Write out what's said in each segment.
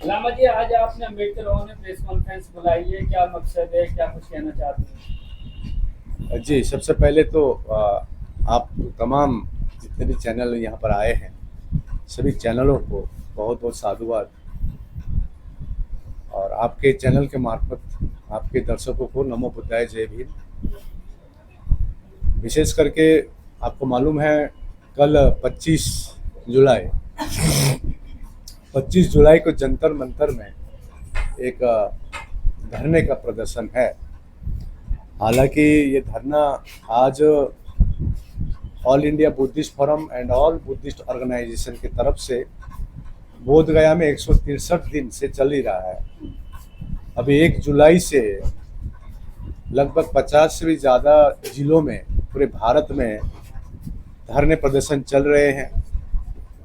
लामा जी, आज आपने अम्बेडकर ने प्रेस कॉन्फ्रेंस बुलाई है, क्या मकसद है, क्या कुछ कहना चाहते हैं? जी, सबसे पहले तो आप तमाम जितने भी चैनल यहाँ पर आए हैं, सभी चैनलों को बहुत बहुत साधुवाद। और आपके चैनल के मार्फत आपके दर्शकों को नमो बुद्धाय, जय भीम। विशेष करके आपको मालूम है, कल 25 जुलाई 25 जुलाई को जंतर मंतर में एक धरने का प्रदर्शन है। हालांकि ये धरना आज all India Buddhist forum and all Buddhist organisation की तरफ से बोध गया में 163 दिन से चल ही रहा है। अभी 1 जुलाई से लगभग 50 से भी ज़्यादा जिलों में पूरे भारत में धरने प्रदर्शन चल रहे हैं।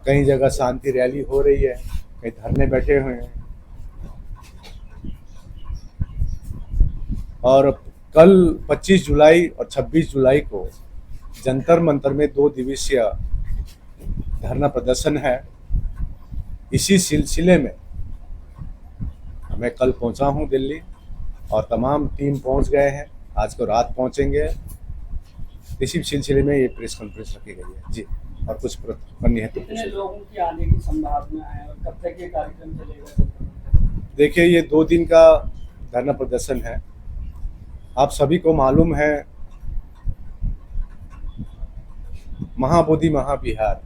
कई जगह शांति रैली हो रही है, कई धरने बैठे हुए हैं। और कल 25 जुलाई और 26 जुलाई को जंतर मंतर में 2 दिवसीय धरना प्रदर्शन है। इसी सिलसिले में मैं कल पहुंचा हूं दिल्ली और तमाम टीम पहुंच गए हैं। आज को रात पहुंचेंगे। इसी सिलसिले में ये प्रेस कॉन्फ्रेंस रखी गई है। जी, और कुछ करनी है तो कितने लोगों की आने की संभावना है और कब तक ये कार्यक्रम चलेगा? देखिए, ये 2 दिन का धरना प्रदर्शन है। आप सभी को मालूम है, महाबोधि महाविहार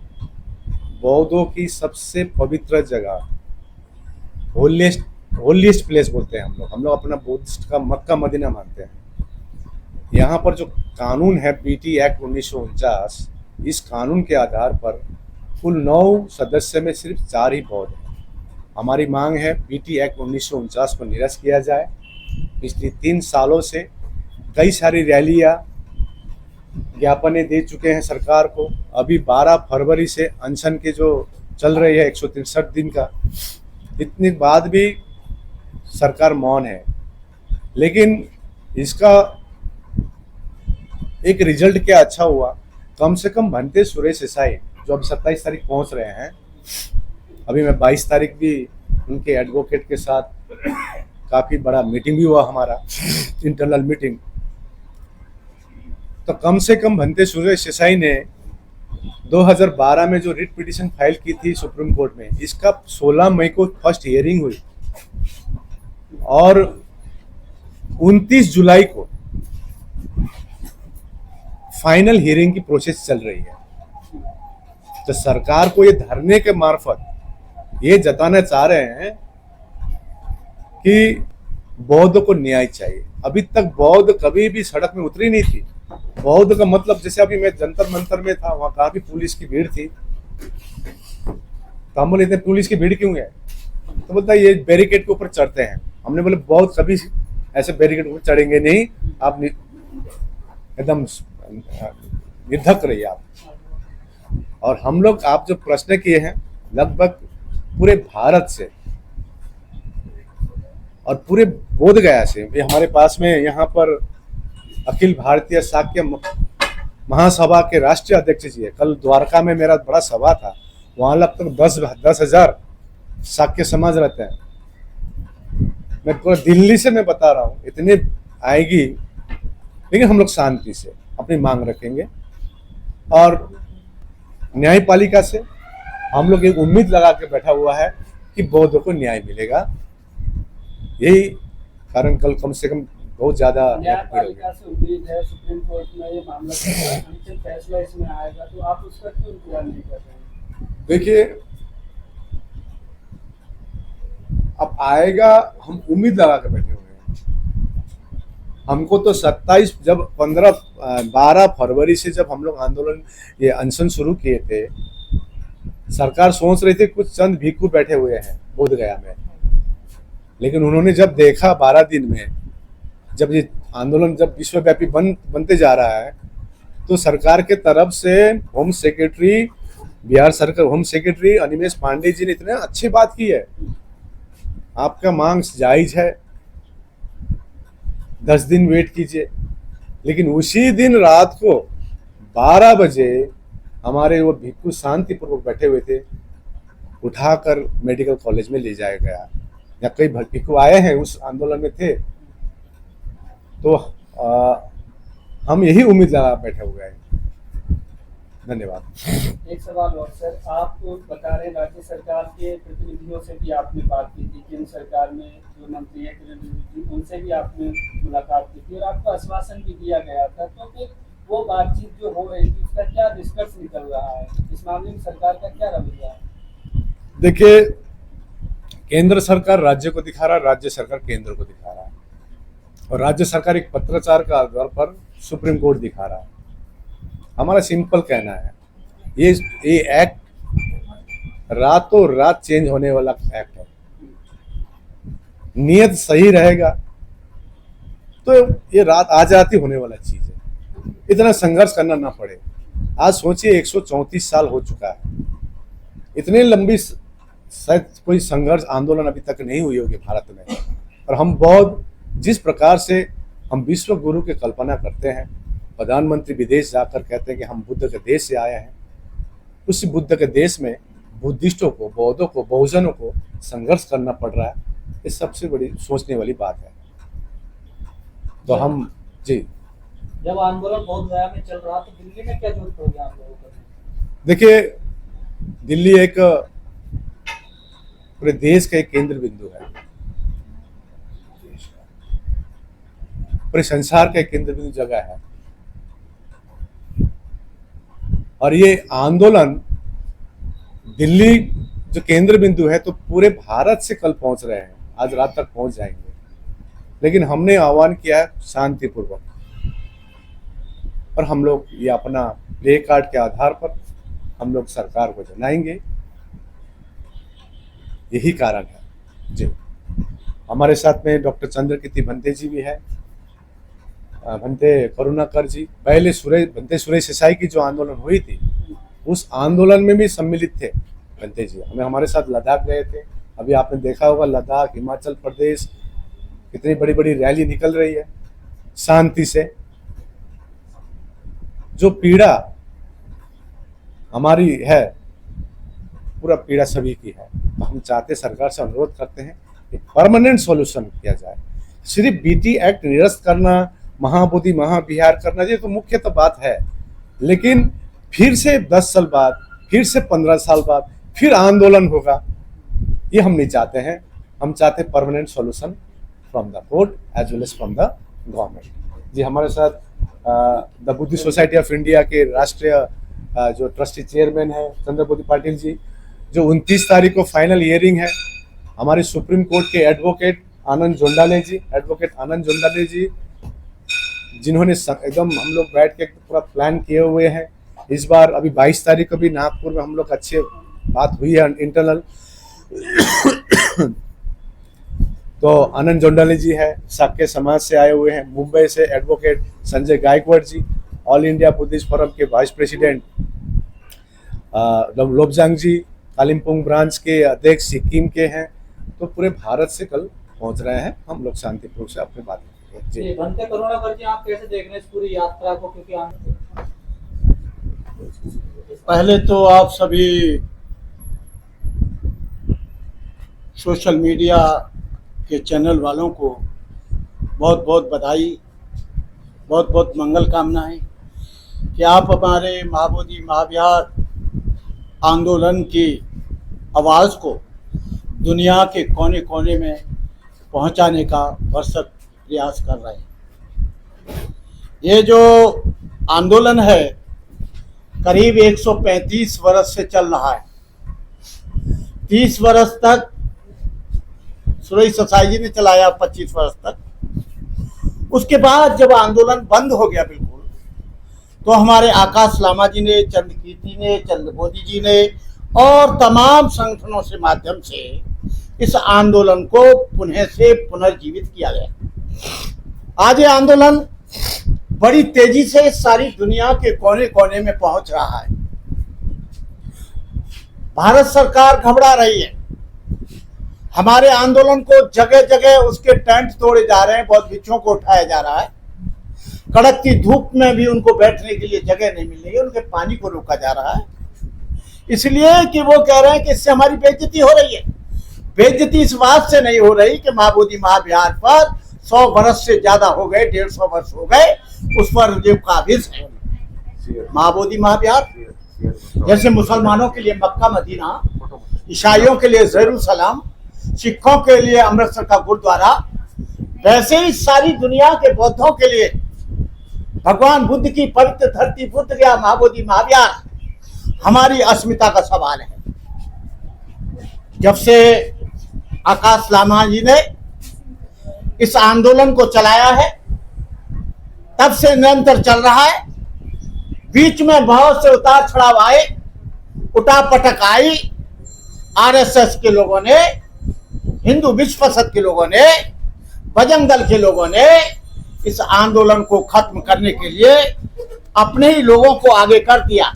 बौद्धों की सबसे पवित्र जगह, होलीस्ट प्लेस बोलते हैं हम लोग अपना बुद्धिस्ट का मक्का मदीना मानते हैं। यहाँ पर जो कानून है बीटी एक्ट 1949, इस कानून के आधार पर कुल 9 सदस्य में सिर्फ 4 ही बौद्ध हैं। हमारी मांग है बीटी एक्ट 1949 को निरस्त किया जाए। पिछले 3 सालों से कई सारी रैलियां, ज्ञापने दे चुके हैं सरकार को। अभी 12 फरवरी से अनशन के जो चल रही है 163 दिन का, इतने बाद भी सरकार मौन है। लेकिन इसका एक रिजल्ट क्या अच्छा हुआ, कम से कम भंते सुरेश देसाई जो अब 27 तारीख पहुंच रहे हैं, अभी मैं 22 तारीख भी उनके एडवोकेट के साथ काफ़ी बड़ा मीटिंग भी हुआ हमारा, इंटरनल मीटिंग। तो कम से कम भंते सुरेश देसाई ने 2012 में जो रिट पिटीशन फाइल की थी सुप्रीम कोर्ट में, इसका 16 मई को फर्स्ट हियरिंग हुई और 29 जुलाई को फाइनल हियरिंग की प्रोसेस चल रही है। तो सरकार को ये धरने के मार्फत ये जताना चाह रहे हैं कि बौद्ध को न्याय चाहिए। अभी तक बौद्ध कभी भी सड़क में उतरी नहीं थी। बौद्ध का मतलब, जैसे अभी मैं जंतर मंतर में था, वहां काफी पुलिस की भीड़ थी, तो हम बोले इतने पुलिस की भीड़ क्यों है? तो बोलता है ये बैरिकेड के ऊपर चढ़ते हैं। हमने बोले बौद्ध कभी ऐसे बैरिकेड के ऊपर चढ़ेंगे नहीं, आप एकदम निर्धक रहिए आप। और हम लोग, आप जो प्रश्न किए हैं, लगभग पूरे भारत से और पूरे बोध गया से, ये हमारे पास में यहाँ पर अखिल भारतीय शाक्य महासभा के राष्ट्रीय अध्यक्ष जी है। कल द्वारका में मेरा बड़ा सभा था, वहां लगभग 10,000 शाक्य समाज रहते हैं। मैं पूरा दिल्ली से मैं बता रहा हूँ, इतने आएगी। लेकिन हम लोग शांति से अपनी मांग रखेंगे और न्यायपालिका से हम लोग एक उम्मीद लगा के बैठा हुआ है कि बौद्धों को न्याय मिलेगा। यही कारण कल कम से कम बहुत ज्यादा न्यायपालिका से उम्मीद है, सुप्रीम कोर्ट में ये मामला अंतिम फैसला इसमें आएगा, तो आप उसका क्यों इंतजार नहीं कर रहे हैं? देखिए, अब आएगा, हम उम्मीद लगा के बैठे हुए हैं। हमको तो 27 जब 12 फरवरी से जब हम लोग आंदोलन, ये अनशन शुरू किए थे, सरकार सोच रही थी कुछ चंद भिक्षु बैठे हुए हैं बोध गया में। लेकिन उन्होंने जब देखा 12 दिन में, जब ये आंदोलन जब विश्वव्यापी बनते जा रहा है, तो सरकार के तरफ से होम सेक्रेटरी, बिहार सरकार होम सेक्रेटरी अनिमेष पांडे जी ने इतने अच्छी बात की है, आपका मांग जायज है, 10 दिन वेट कीजिए। लेकिन उसी दिन रात को 12 बजे हमारे वो भिक्षु शांतिपूर्वक बैठे हुए थे, उठाकर मेडिकल कॉलेज में ले जाया गया। या कई भटकू आए हैं उस आंदोलन में थे, तो हम यही उम्मीद लगा बैठे हुए हैं। धन्यवाद। एक सवाल और सर, आप बता रहे राज्य सरकार के प्रतिनिधियों से भी आपने बात की थी, केंद्र सरकार में जो मंत्री है किरण रिजिजू, उनसे भी आपने मुलाकात की थी और आपको आश्वासन भी दिया गया था, तो फिर वो बातचीत जो हो रही थी उसका क्या निष्कर्ष निकल रहा है? इस मामले में सरकार का क्या रवैया है? देखिए, केंद्र सरकार राज्य को दिखा रहा है, राज्य सरकार केंद्र को दिखा रहा है, और राज्य सरकार एक पत्राचार का आधार पर सुप्रीम कोर्ट दिखा रहा है। हमारा सिंपल कहना है, ये एक्ट रातों रात चेंज होने वाला एक्ट है। नियत सही रहेगा तो ये रात आज रात ही होने वाला चीज है, इतना संघर्ष करना ना पड़े। आज सोचिए 134 साल हो चुका है, इतनी लंबी शायद कोई संघर्ष आंदोलन अभी तक नहीं हुई होगी भारत में। और हम बहुत जिस प्रकार से हम विश्व गुरु की कल्पना करते हैं, प्रधानमंत्री विदेश जाकर कहते हैं कि हम बुद्ध के देश से आए हैं, उस बुद्ध के देश में बुद्धिस्टों को, बौद्धों को, बहुजनों को संघर्ष करना पड़ रहा है। ये सबसे बड़ी सोचने वाली बात है। तो हम जी, जब आंदोलन बोध गया में चल रहा तो दिल्ली में क्या जरूरत होगी आप लोगों को? देखिए, दिल्ली एक पूरे देश का एक केंद्र बिंदु है, पूरे संसार का एक केंद्र बिंदु जगह है, और ये आंदोलन दिल्ली जो केंद्र बिंदु है तो पूरे भारत से कल पहुंच रहे हैं, आज रात तक पहुंच जाएंगे। लेकिन हमने आह्वान किया है शांतिपूर्वक, और हम लोग ये अपना प्ले कार्ड के आधार पर हम लोग सरकार को जनाएंगे, यही कारण है जी। हमारे साथ में डॉक्टर चंद्रकीर्ति भंते जी भी है, भंते करुणाकर जी, पहले भंते सुरेश देसाई की जो आंदोलन हुई थी उस आंदोलन में भी सम्मिलित थे भंते जी। हमारे साथ लद्दाख गए थे, अभी आपने देखा होगा लद्दाख, हिमाचल प्रदेश कितनी बड़ी बड़ी रैली निकल रही है शांति से। जो पीड़ा हमारी है, पूरा पीड़ा सभी की है, तो हम चाहते सरकार से अनुरोध करते हैं कि परमानेंट सॉल्यूशन किया जाए। सिर्फ बीटी एक्ट निरस्त करना, महाबोधि महाविहार करना, ये तो मुख्य तो बात है, लेकिन फिर से 10 साल बाद, फिर से 15 साल बाद फिर आंदोलन होगा, ये हम नहीं चाहते हैं। हम चाहते हैं permanent solution from the court as well as from the government. जी, हमारे साथ the Buddhist society of India के राष्ट्रीय जो ट्रस्टी चेयरमैन है चंद्रबोधी पाटिल जी, जो 29 तारीख को फाइनल हियरिंग है, हमारे सुप्रीम कोर्ट के एडवोकेट आनंद जोंडाले जी, जिन्होंने एकदम हम लोग बैठ के पूरा प्लान किए हुए हैं। इस बार अभी 22 तारीख को भी नागपुर में हम लोग अच्छे बात हुई है इंटरनल। तो आनंद जोंडाले जी है, साक्य समाज से आए हुए हैं, मुंबई से एडवोकेट संजय गायकवाड़ जी, ऑल इंडिया बुद्धिस्ट फोरम के वाइस प्रेसिडेंट लोबजांग जी, कालिम्पोंग ब्रांच के अध्यक्ष सिक्किम के हैं। तो पूरे भारत से कल पहुंच रहे हैं, हम लोग शांतिपूर्वक से अपनी बात करेंगे। जी, भंते करुणाकर जी, आप कैसे देख रहे हैं इस पूरी यात्रा को? क्योंकि पहले तो आप सभी सोशल मीडिया के चैनल वालों को बहुत बहुत बधाई, बहुत बहुत मंगल कामनाएं कि आप हमारे महाबोधि महाविहार आंदोलन की आवाज़ को दुनिया के कोने कोने में पहुंचाने का भरसक प्रयास कर रहे हैं। ये जो आंदोलन है करीब 135 वर्ष से चल रहा है। 30 वर्ष तक सुरेश देसाई जी ने चलाया, 25 वर्ष तक। उसके बाद जब आंदोलन बंद हो गया बिल्कुल, तो हमारे आकाश लामा जी ने, चंद्रकीर्ति ने, चंद्रबोधी जी ने और तमाम संगठनों से माध्यम से इस आंदोलन को पुनः से पुनर्जीवित किया गया। आज ये आंदोलन बड़ी तेजी से सारी दुनिया के कोने कोने में पहुंच रहा है। भारत सरकार घबरा रही है। हमारे आंदोलन को जगह जगह उसके टेंट तोड़े जा रहे हैं, बहुत भिक्षुओं को उठाया जा रहा है। कड़कती धूप में भी उनको बैठने के लिए जगह नहीं मिल रही है, उनके पानी को रोका जा रहा है, इसलिए कि वो कह रहे हैं कि इससे हमारी बेइज्जती हो रही है। बेइज्जती इस बात से नहीं हो रही कि महाबोधि महाविहार पर 100 वर्ष से ज्यादा हो गए, 150 वर्ष हो गए, उस पर जो काबिज है महाबोधि महाविहार। जैसे मुसलमानों के लिए मक्का मदीना, ईसाइयों के लिए जेरूसलम, सिखों के लिए अमृतसर का गुरुद्वारा, वैसे ही सारी दुनिया के बौद्धों के लिए भगवान बुद्ध की पवित्र धरती बुद्ध गया महाबोधि महाविहार हमारी अस्मिता का सवाल है। जब से आकाश लामा जी ने इस आंदोलन को चलाया है तब से निरंतर चल रहा है। बीच में बहुत से उतार चढ़ाव आए, उठापटक आई, आरएसएस के लोगों ने, हिंदू विश्व परिषद के लोगों ने, बजरंग दल के लोगों ने इस आंदोलन को खत्म करने के लिए अपने ही लोगों को आगे कर दिया।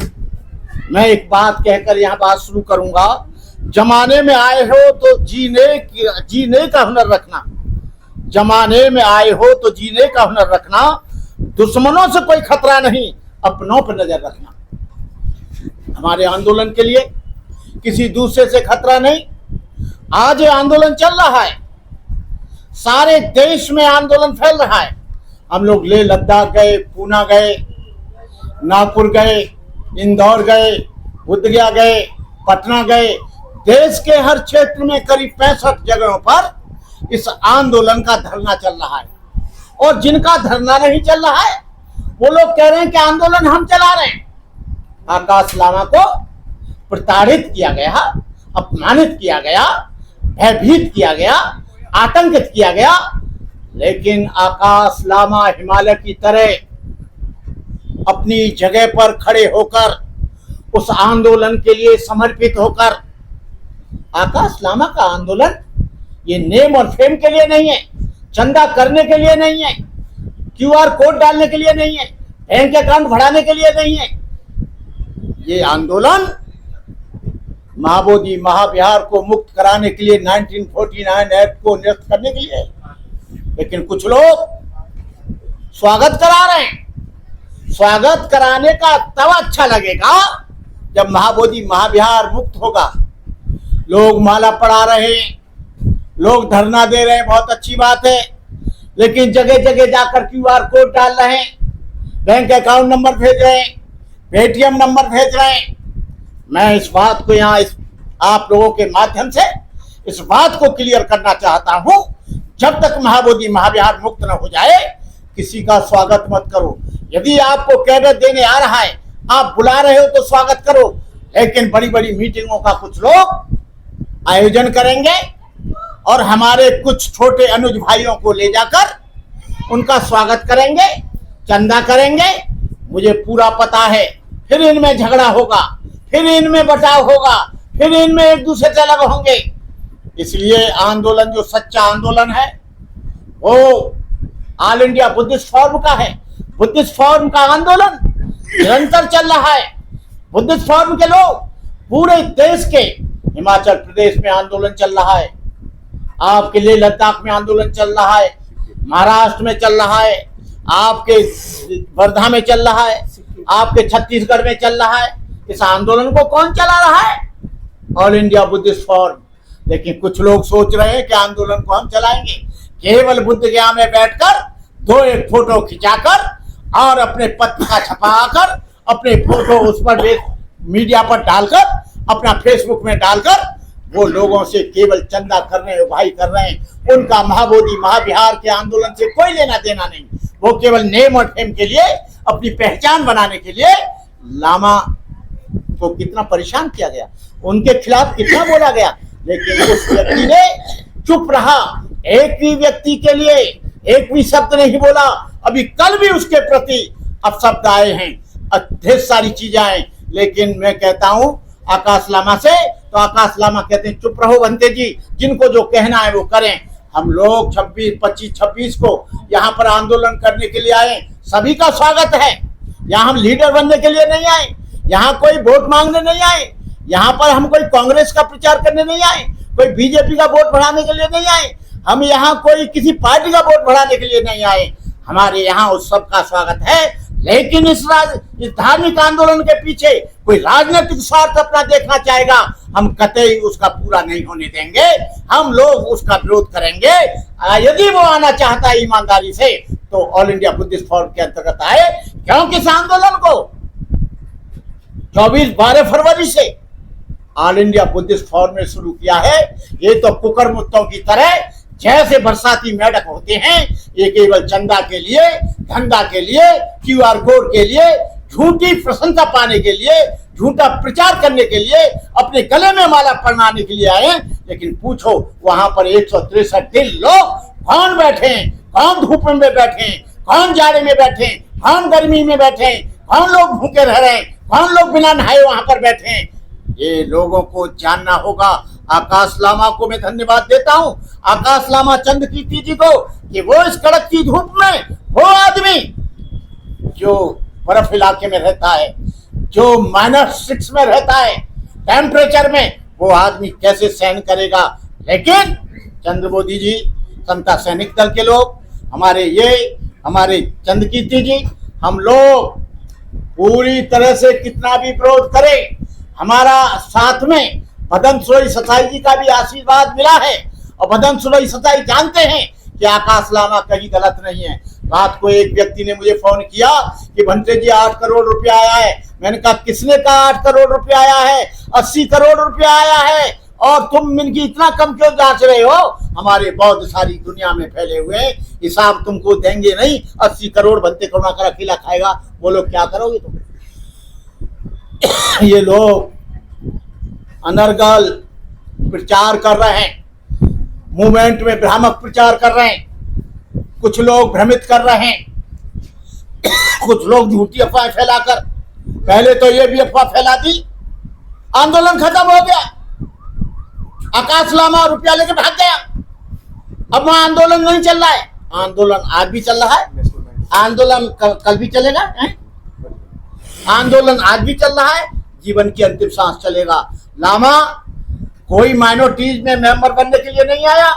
मैं एक बात कहकर यहाँ बात शुरू करूंगा, जमाने में आए हो तो जीने का हुनर रखना, जमाने में आए हो तो जीने का हुनर रखना, दुश्मनों से कोई खतरा नहीं, अपनों पर नजर रखना। हमारे आंदोलन के लिए किसी दूसरे से खतरा नहीं। आज ये आंदोलन चल रहा है, सारे देश में आंदोलन फैल रहा है। हम लोग लेह लद्दाख गए, पूना गए, नागपुर गए, इंदौर गए, बुद्धगया गए, पटना गए, देश के हर क्षेत्र में करीब 65 जगहों पर इस आंदोलन का धरना चल रहा है। और जिनका धरना नहीं चल रहा है वो लोग कह रहे हैं कि आंदोलन हम चला रहे हैं। आकाश लामा को प्रताड़ित किया गया, अपमानित किया गया, भयभीत किया गया, आतंकित किया गया, लेकिन आकाश लामा हिमालय की तरह अपनी जगह पर खड़े होकर उस आंदोलन के लिए समर्पित होकर, आकाश लामा का आंदोलन ये नेम और फेम के लिए नहीं है, चंदा करने के लिए नहीं है, क्यूआर कोड डालने के लिए नहीं है, बैंक अकाउंट बढ़ाने के लिए नहीं है। ये आंदोलन महाबोधि महाविहार को मुक्त कराने के लिए 1949 एक्ट को निरस्त करने के लिए है। लेकिन कुछ लोग स्वागत करा रहे हैं। स्वागत कराने का तब अच्छा लगेगा जब महाबोधि महाविहार मुक्त होगा। लोग माला पढ़ा रहे हैं, लोग धरना दे रहे हैं, बहुत अच्छी बात है, लेकिन जगह जगह जाकर क्यूआर कोड डाल रहे हैं, बैंक अकाउंट नंबर भेज रहे हैं, पेटीएम नंबर भेज रहे हैं। मैं इस बात को यहाँ आप लोगों के माध्यम से इस बात को क्लियर करना चाहता हूं, जब तक महाबोधि महाविहार मुक्त न हो जाए किसी का स्वागत मत करो। यदि आपको कैडर देने आ रहा है, आप बुला रहे हो तो स्वागत करो, लेकिन बड़ी बड़ी मीटिंगों का कुछ लोग आयोजन करेंगे और हमारे कुछ छोटे अनुज भाइयों को ले जाकर उनका स्वागत करेंगे, चंदा करेंगे। मुझे पूरा पता है, फिर इनमें झगड़ा होगा, फिर इनमें बटाव होगा, फिर इनमें एक दूसरे से अलग होंगे। इसलिए आंदोलन जो सच्चा आंदोलन है वो ऑल इंडिया बुद्धिस्ट फोरम का है। बुद्धिस्ट फोरम का आंदोलन निरंतर चल रहा है। बुद्धिस्ट फोरम के लोग पूरे देश के, हिमाचल प्रदेश में आंदोलन चल रहा है, आपके लिए लद्दाख में आंदोलन चल रहा है, महाराष्ट्र में चल रहा है, आपके वर्धा में चल रहा है, आपके छत्तीसगढ़ में चल रहा है। इस आंदोलन को कौन चला रहा है? All India Buddhist forum. लेकिन कुछ लोग सोच रहे हैं कि आंदोलन को हम चलाएंगे, केवल बुद्ध गया में बैठकर एक फोटो खिंचाकर और अपने पत्रिका छपाकर अपने फोटो उस पर मीडिया पर डालकर, अपना फेसबुक में डालकर वो लोगों से केवल चंदा कर रहे हैं, भाई कर रहे हैं। उनका महाबोधि महाविहार के आंदोलन से कोई लेना देना नहीं। वो केवल नेम और फेम के लिए, अपनी पहचान बनाने के लिए लामा को कितना परेशान किया गया, उनके खिलाफ कितना बोला गया, लेकिन उस व्यक्ति ने चुप रहा। एक भी व्यक्ति के लिए एक भी शब्द नहीं बोला। अभी कल भी उसके प्रति अपशब्द आए हैं, ढेर सारी चीजें आए, लेकिन मैं कहता हूं आकाश लामा से, तो आकाश लामा कहते हैं चुप रहो बंते जी, जिनको जो कहना है वो करें। हम लोग 26 को यहाँ पर आंदोलन करने के लिए आए, सभी का स्वागत है। यहाँ हम लीडर बनने के लिए नहीं आए, यहाँ कोई वोट मांगने नहीं आए, यहाँ पर हम कोई कांग्रेस का प्रचार करने नहीं आए, कोई बीजेपी का वोट बढ़ाने के लिए नहीं आए, हम यहाँ कोई किसी पार्टी का वोट बढ़ाने के लिए नहीं आए। हमारे यहाँ उस सब का स्वागत है लेकिन इस धार्मिक आंदोलन के पीछे कोई राजनीतिक स्वार्थ अपना देखना चाहेगा, हम कतई उसका पूरा नहीं होने देंगे। हम लोग उसका विरोध करेंगे। यदि वो आना चाहता है ईमानदारी से तो ऑल इंडिया बुद्धिस्ट फोरम के अंतर्गत आए, क्योंकि इस आंदोलन को 12 फरवरी से ऑल इंडिया बुद्धिस्ट फोरम ने शुरू किया है। ये तो कुकर मुत्तों की तरह जैसे बरसाती मेढक होते हैं, ये केवल चंदा के लिए, धंधा के लिए, QR कोड के लिए, झूठी प्रशंसा पाने के लिए, झूठा प्रचार करने के लिए, अपने गले में माला पहनाने के लिए आए। लेकिन पूछो वहां पर 163 दिन लोग कौन बैठे, कौन धूप में बैठे, कौन जाड़े में बैठे, कौन गर्मी में बैठे, कौन लोग भूखे रह रहे, कौन लोग बिना नहाए वहां पर बैठे। ये लोगों को जानना होगा। आकाश लामा को मैं धन्यवाद देता हूं, आकाश लामा चंद्रकीर्ति जी को, कि वो इस कड़कती धूप में, वो आदमी जो बर्फ इलाके में रहता है, जो -6 में रहता है टेम्परेचर में, वो आदमी कैसे सहन करेगा। लेकिन चंद्र मोदी जी, समता सैनिक दल के लोग, हमारे चंद्रकीर्ति जी, हम लोग पूरी तरह से कितना भी विरोध करें, हमारा साथ में भदन सुरई सताई जी का भी आशीर्वाद मिला है। और भदन सुरई सताई जानते हैं कि आकाश लामा कहीं गलत नहीं है। रात को एक व्यक्ति ने मुझे फोन किया कि भंते जी 8 करोड़ रुपया आया है। मैंने कहा किसने कहा 8 करोड़ रुपया आया है? 80 करोड़ रुपया आया है। और तुम इनकी इतना कम क्यों जांच रहे हो? हमारे बौद्ध सारी दुनिया में फैले हुए हैं, हिसाब तुमको देंगे नहीं। 80 करोड़ भंते करुणाकर अकेला खाएगा, बोलो क्या करोगे तुम? ये लोग अनर्गल प्रचार कर रहे हैं, मूवमेंट में भ्रामक प्रचार कर रहे हैं, कुछ लोग भ्रमित कर रहे हैं, कुछ लोग झूठी अफवाह फैलाकर, पहले तो ये भी अफवाह फैला दी, आंदोलन खत्म हो गया, आकाश लामा रुपया लेके भाग गया, अब वहां आंदोलन नहीं चल रहा है। आंदोलन आज भी चल रहा है, आंदोलन कल भी चलेगा है? आंदोलन आज भी चल रहा है, जीवन की अंतिम सांस चलेगा। लामा कोई माइनॉरिटीज में मेंबर बनने के लिए नहीं आया,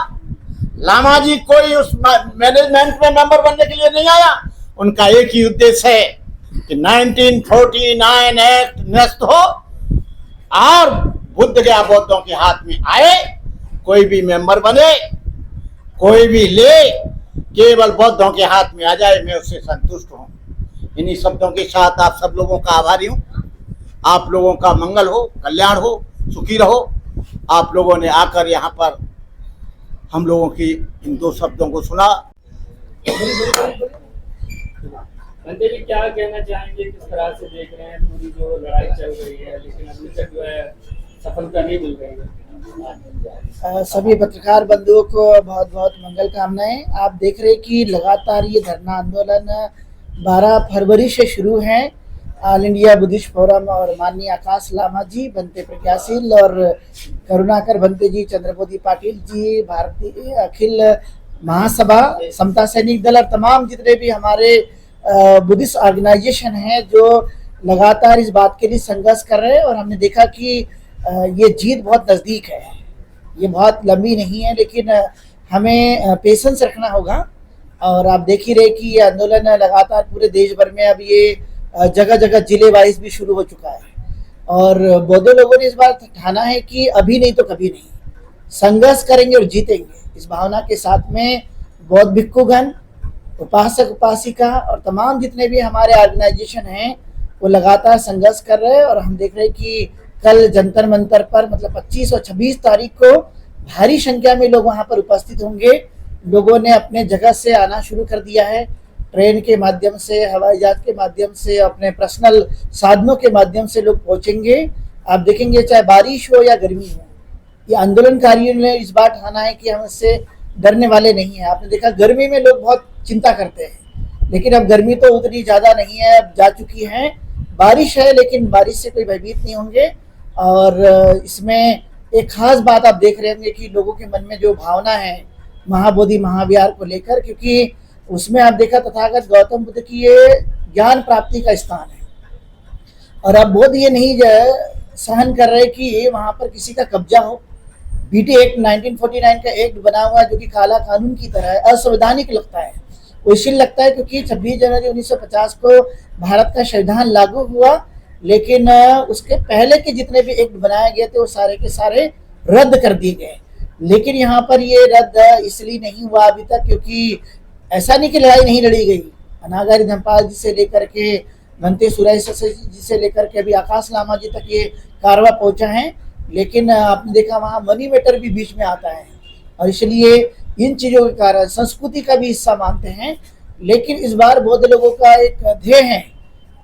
लामा जी कोई उस मैनेजमेंट में मेंबर बनने के लिए नहीं आया। उनका एक ही उद्देश्य है कि 1949 एक्ट निरस्त हो और बुद्ध गया बौद्धों के हाथ में आए, कोई भी मेंबर बने, कोई भी ले, केवल बौद्धों के हाथ में आ जाए, मैं उससे संतुष्ट हूं। इन्हीं शब्दों के साथ आप सब लोगों का आभारी हूं। आप लोगों का मंगल हो, कल्याण हो, सुखी रहो। आप लोगों ने आकर यहाँ पर हम लोगों की इन 2 शब्दों को सुना। भंते जी क्या कहना चाहेंगे, किस तरह से देख रहे हैं पूरी जो लड़ाई चल रही है, लेकिन अभी तक जो है सफलता नहीं मिल रही है? सभी पत्रकार बंधुओं को बहुत बहुत मंगल कामनाएं। आप देख रहे हैं कि लगातार ये धरना आंदोलन 12 फरवरी से शुरू है। ऑल इंडिया बुद्धिस्ट फोरम और माननीय आकाश लामा जी, भंते प्रज्ञाशील और करुणाकर भंते जी, चंद्रबोधी पाटिल जी, भारतीय अखिल महासभा, समता सैनिक दल और तमाम जितने भी हमारे बुद्धिस्ट ऑर्गेनाइजेशन हैं जो लगातार इस बात के लिए संघर्ष कर रहे हैं। और हमने देखा कि ये जीत बहुत नज़दीक है, ये बहुत लंबी नहीं है, लेकिन हमें पेशेंस रखना होगा। और आप देख ही रहे कि ये आंदोलन लगातार पूरे देश भर में अब ये जगह जगह जिले वाइज भी शुरू हो चुका है। और बौद्ध लोगों ने इस बार ठाना है कि अभी नहीं तो कभी नहीं, संघर्ष करेंगे और जीतेंगे। इस भावना के साथ में बौद्ध भिक्षुगण, उपासक उपासिका और तमाम जितने भी हमारे ऑर्गेनाइजेशन हैं वो लगातार संघर्ष कर रहे हैं। और हम देख रहे हैं कि कल जंतर मंतर पर मतलब 25 और 26 तारीख को भारी संख्या में लोग वहां पर उपस्थित होंगे। लोगों ने अपने जगह से आना शुरू कर दिया है, ट्रेन के माध्यम से, हवाई जहाज के माध्यम से, अपने पर्सनल साधनों के माध्यम से लोग पहुंचेंगे। आप देखेंगे चाहे बारिश हो या गर्मी हो, ये आंदोलनकारियों ने इस बार ठाना है कि हम इससे डरने वाले नहीं हैं। आपने देखा गर्मी में लोग बहुत चिंता करते हैं, लेकिन अब गर्मी तो उतनी ज़्यादा नहीं है, अब जा चुकी है। बारिश है लेकिन बारिश से कोई भयभीत नहीं होंगे। और इसमें एक खास बात आप देख रहे होंगे कि लोगों के मन में जो भावना है महाबोधि महाविहार को लेकर, क्योंकि उसमें आप देखा तथागत गौतम बुद्ध की ये ज्ञान प्राप्ति का स्थान है। और अब बोध ये नहीं सहन कर रहे कि वहाँ पर किसी का कब्जा हो। BT एक्ट 1949 का एक्ट बना हुआ है जो कि काला कानून की तरह है, असंवैधानिक लगता है। वो इसलिए लगता है क्योंकि 26 जनवरी 1950 को भारत का संविधान लागू हुआ, लेकिन उसके पहले के जितने भी एक्ट बनाए गए थे वो सारे के सारे रद्द कर दिए गए। लेकिन यहाँ पर ये रद्द इसलिए नहीं हुआ अभी तक क्योंकि ऐसा नहीं कि लड़ाई नहीं लड़ी गई। अनागारी धनपाल जी से लेकर के भंते सुराई जी से लेकर के अभी आकाश लामा जी तक ये कारवा पहुंचा है, लेकिन आपने देखा वहाँ मनी मैटर भी बीच में आता है और इसलिए इन चीज़ों के कारण संस्कृति का भी हिस्सा मानते हैं। लेकिन इस बार बौद्ध लोगों का एक ध्येय है,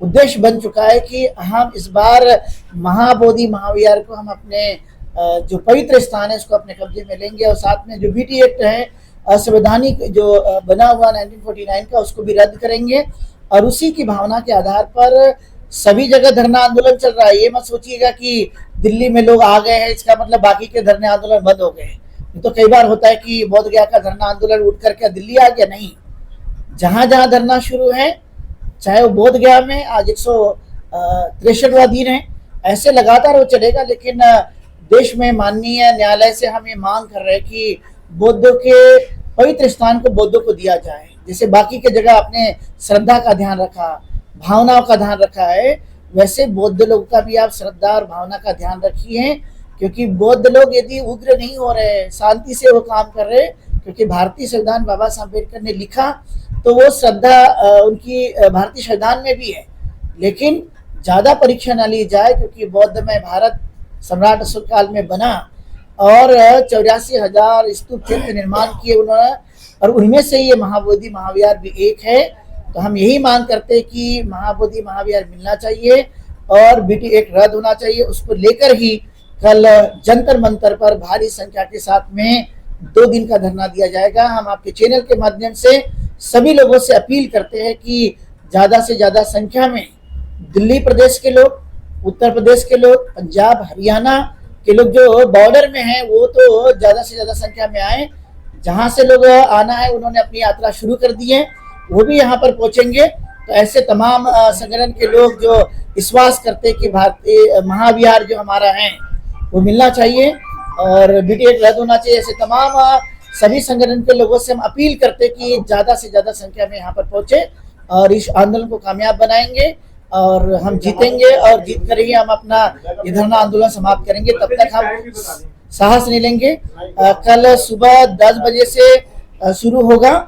उद्देश्य बन चुका है कि हम इस बार महाबोधि महाविहार को हम अपने जो पवित्र स्थान है उसको अपने कब्जे में लेंगे और साथ में जो बीटी एक्ट है असंवैधानिक जो बना हुआ 1949 का उसको भी रद्द करेंगे और उसी की भावना के आधार पर सभी जगह धरना आंदोलन चल रहा है। ये मत सोचिएगा कि दिल्ली में लोग आ गए हैं इसका मतलब बाकी के धरने आंदोलन बंद हो गए। तो कई बार होता है कि बोध गया का धरना आंदोलन उठ करके दिल्ली आ गया, नहीं, जहां जहां धरना शुरू है चाहे वो बोध गया में आज 163वां दिन है, ऐसे लगातार वो चलेगा। लेकिन देश में माननीय न्यायालय से हम ये मांग कर रहे हैं कि बौद्धों के पवित्र स्थान को बौद्धों को दिया जाए। जैसे बाकी के जगह अपने श्रद्धा का ध्यान रखा, भावनाओं का ध्यान रखा है, वैसे बौद्ध लोगों का भी आप श्रद्धा और भावना का ध्यान रखिए, क्योंकि बौद्ध लोग यदि उग्र नहीं हो रहे, शांति से वो काम कर रहे, क्योंकि भारतीय संविधान बाबा साहब अम्बेडकर ने लिखा तो वो श्रद्धा उनकी भारतीय संविधान में भी है। लेकिन ज़्यादा परीक्षा न ली जाए क्योंकि बौद्ध में भारत सम्राट अशोक काल में बना और 84,000 स्तूप क्षेत्र निर्माण किए उन्होंने और उनमें से ये महाबोधि महाविहार भी एक है। तो हम यही मांग करते हैं कि महाबोधि महाविहार मिलना चाहिए और बीटी एक्ट रद्द होना चाहिए। उसको लेकर ही कल जंतर मंतर पर भारी संख्या के साथ में 2 दिन का धरना दिया जाएगा। हम आपके चैनल के माध्यम से सभी लोगों से अपील करते हैं कि ज़्यादा से ज़्यादा संख्या में दिल्ली प्रदेश के लोग, उत्तर प्रदेश के लोग, पंजाब हरियाणा के लोग जो बॉर्डर में हैं वो तो ज़्यादा से ज़्यादा संख्या में आए। जहाँ से लोग आना है उन्होंने अपनी यात्रा शुरू कर दी है, वो भी यहाँ पर पहुँचेंगे। तो ऐसे तमाम संगठन के लोग जो विश्वास करते हैं कि भारतीय महाविहार जो हमारा है वो मिलना चाहिए और बीटी एक्ट रद्द होना चाहिए, ऐसे तमाम सभी संगठन के लोगों से हम अपील करते हैं कि ज़्यादा से ज़्यादा संख्या में यहाँ पर पहुँचे और इस आंदोलन को कामयाब बनाएंगे और हम जीतेंगे और जीत कर ही हम अपना ये धरना आंदोलन समाप्त करेंगे। तब तक हम साहस नहीं लेंगे। कल सुबह 10 बजे से शुरू होगा,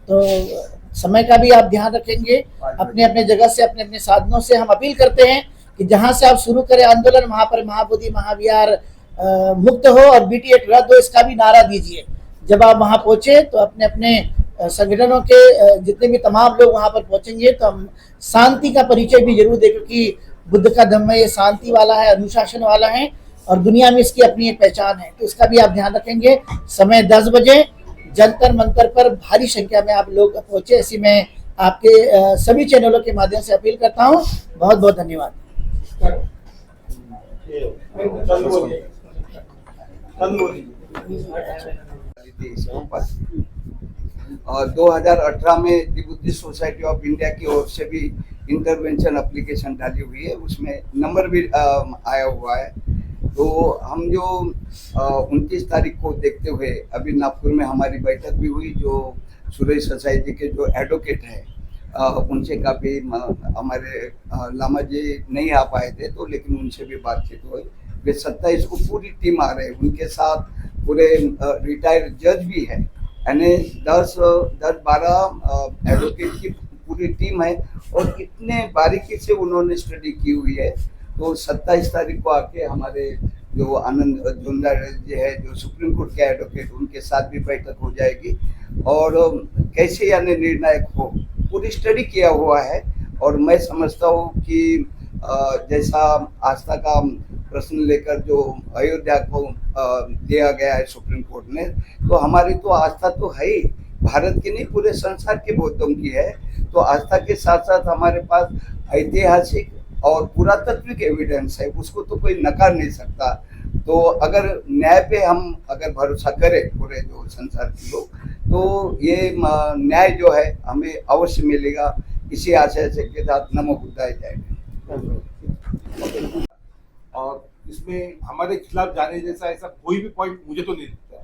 तो समय का भी आप ध्यान रखेंगे। अपने अपने जगह से अपने अपने साधनों से हम अपील करते हैं कि जहां से आप शुरू करें आंदोलन वहां पर महाबोधि महाविहार मुक्त हो और बीटी एक्ट रद्द हो, इसका भी नारा दीजिए। जब आप वहां पहुंचे तो अपने अपने संगठनों के जितने भी तमाम लोग वहां पर पहुंचेंगे तो हम शांति का परिचय भी जरूर दें, क्योंकि बुद्ध का धम्म ये शांति वाला है, अनुशासन वाला है और दुनिया में इसकी अपनी एक पहचान है। तो इसका भी आप ध्यान रखेंगे। समय 10 बजे जंतर मंतर पर भारी संख्या में आप लोग पहुंचे, ऐसी मैं आपके सभी चैनलों के माध्यम से अपील करता हूं। बहुत बहुत धन्यवाद। और 2018 में दी बुद्धिस्ट सोसाइटी ऑफ इंडिया की ओर से भी इंटरवेंशन एप्लीकेशन डाली हुई है, उसमें नंबर भी आया हुआ है। तो हम जो 29 तारीख को देखते हुए अभी नागपुर में हमारी बैठक भी हुई, जो सुरई सोसाइटी के जो एडवोकेट हैं उनसे काफ़ी हमारे लामा जी नहीं आ पाए थे, तो लेकिन उनसे भी बातचीत हुई। वे 27 को पूरी टीम आ रहे हैं, उनके साथ पूरे रिटायर्ड जज भी है, यानी 10-12 एडवोकेट की पूरी टीम है और इतने बारीकी से उन्होंने स्टडी की हुई है। तो 27 तारीख को आके हमारे जो आनंद जुंदार जी है, जो सुप्रीम कोर्ट के एडवोकेट, उनके साथ भी बैठक हो जाएगी और कैसे यानी निर्णायक हो पूरी स्टडी किया हुआ है। और मैं समझता हूँ कि जैसा आस्था का प्रश्न लेकर जो अयोध्या को दिया गया है सुप्रीम कोर्ट ने, तो हमारी तो आस्था तो है ही, भारत की नहीं पूरे संसार के बौद्धों की है। तो आस्था के साथ साथ हमारे पास ऐतिहासिक और पुरातात्विक एविडेंस है, उसको तो कोई नकार नहीं सकता। तो अगर न्याय पे हम अगर भरोसा करें पूरे जो संसार के लोग, तो ये न्याय जो है हमें अवश्य मिलेगा। इसी आशय से के साथ नमो बुद्धाय जाएगा। और इसमें हमारे खिलाफ जाने जैसा ऐसा कोई भी पॉइंट मुझे तो नहीं दिखता है।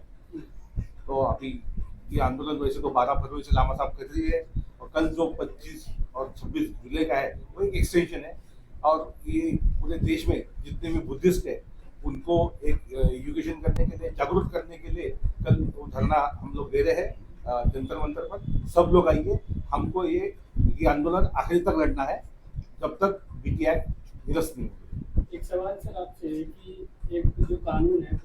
तो अभी ये आंदोलन वैसे तो 12 फरवरी से लामा साहब कर रही है, कल जो 25 और 26 जुलाई का है वो एक एक्सटेंशन है, और ये पूरे देश में जितने भी बुद्धिस्ट है उनको एक एजुकेशन करने के लिए, जागरूक करने के लिए कल वो धरना हम लोग दे रहे हैं जंतर मंतर पर। सब लोग आइए, हमको ये आंदोलन आखिर तक लड़ना है जब तक BT एक्ट निरस्त नहीं हो। एक सवाल सर आपसे कि एक जो कानून है